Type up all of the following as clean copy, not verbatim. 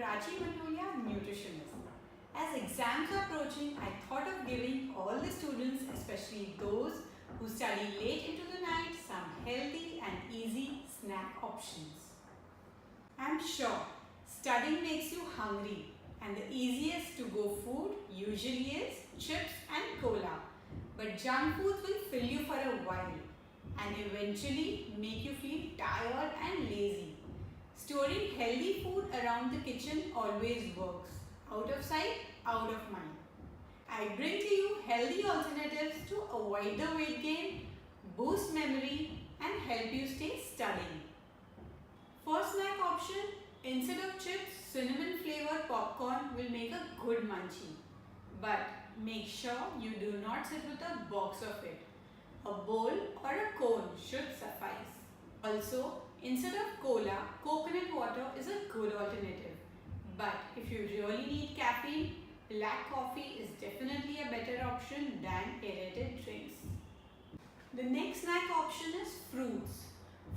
Prachi Matolia, nutritionist. As exams are approaching, I thought of giving all the students, especially those who study late into the night, some healthy and easy snack options. I'm sure studying makes you hungry and the easiest to go food usually is chips and cola. But junk foods will fill you for a while and eventually make you feel tired and lazy. Storing healthy food around the kitchen always works. Out of sight, out of mind. I bring to you healthy alternatives to avoid the weight gain, boost memory and help you stay studying. First snack option, instead of chips, cinnamon flavored popcorn will make a good munchie. But make sure you do not sit with a box of it. A bowl or a cone should suffice. Also, instead of cola, coconut water is a good alternative. But if you really need caffeine, black coffee is definitely a better option than aerated drinks. The next snack option is fruits.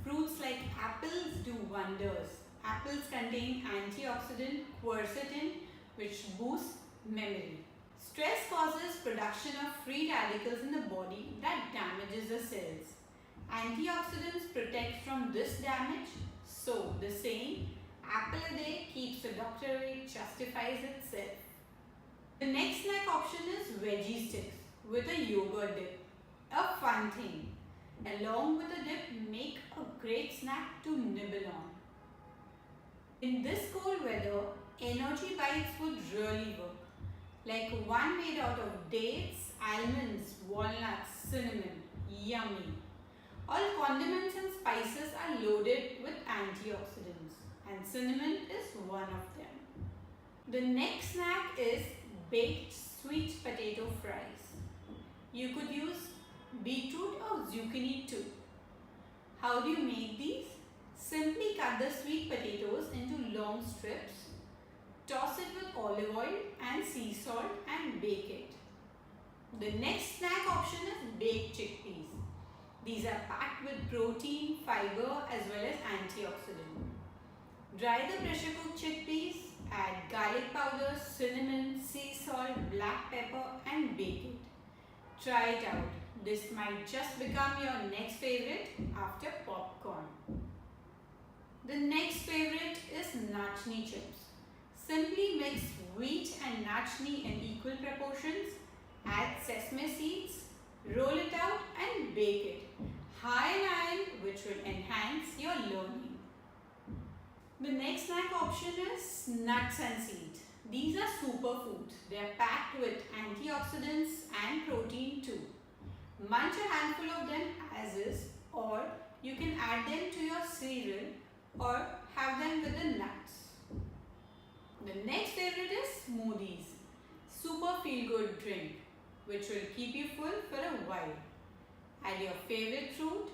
Fruits like apples do wonders. Apples contain antioxidant quercetin, which boosts memory. Stress causes production of free radicals in the body that damages the cells. Antioxidants protect from this damage, so the saying, apple a day keeps the doctor away, justifies itself. The next snack option is veggie sticks with a yogurt dip. A fun thing. Along with the dip, make a great snack to nibble on. In this cold weather, energy bites would really work. Like one made out of dates, almonds, walnuts, cinnamon. Yummy. All condiments and spices are loaded with antioxidants and cinnamon is one of them. The next snack is baked sweet potato fries. You could use beetroot or zucchini too. How do you make these? Simply cut the sweet potatoes into long strips. Toss it with olive oil and sea salt and bake it. The next snack option is baked chickpeas. These are packed with protein, fiber as well as antioxidant. Dry the pressure cooked chickpeas, add garlic powder, cinnamon, sea salt, black pepper and bake it. Try it out. This might just become your next favorite after popcorn. The next favorite is nachni chips. Simply mix wheat and nachni in equal proportions, add sesame seeds, roll it out and bake it. High in iron, which will enhance your learning. The next snack option is nuts and seeds. These are superfoods. They are packed with antioxidants and protein too. Munch a handful of them as is, or you can add them to your cereal or have them with the nuts. The next favorite is smoothies. Super feel good drink which will keep you full for a while. Add your favorite fruit,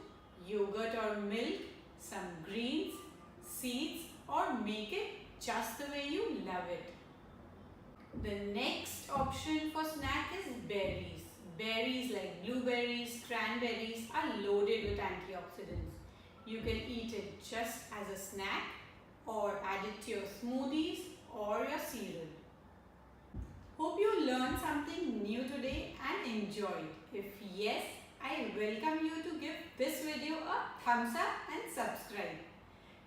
yogurt or milk, some greens, seeds or make it just the way you love it. The next option for snack is berries. Berries like blueberries, cranberries are loaded with antioxidants. You can eat it just as a snack or add it to your smoothies or your cereal. Hope you learned something new today and enjoyed. If yes, I welcome you to give this video a thumbs up and subscribe.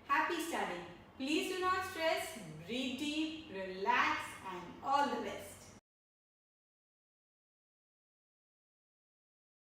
Happy studying. Please do not stress. Breathe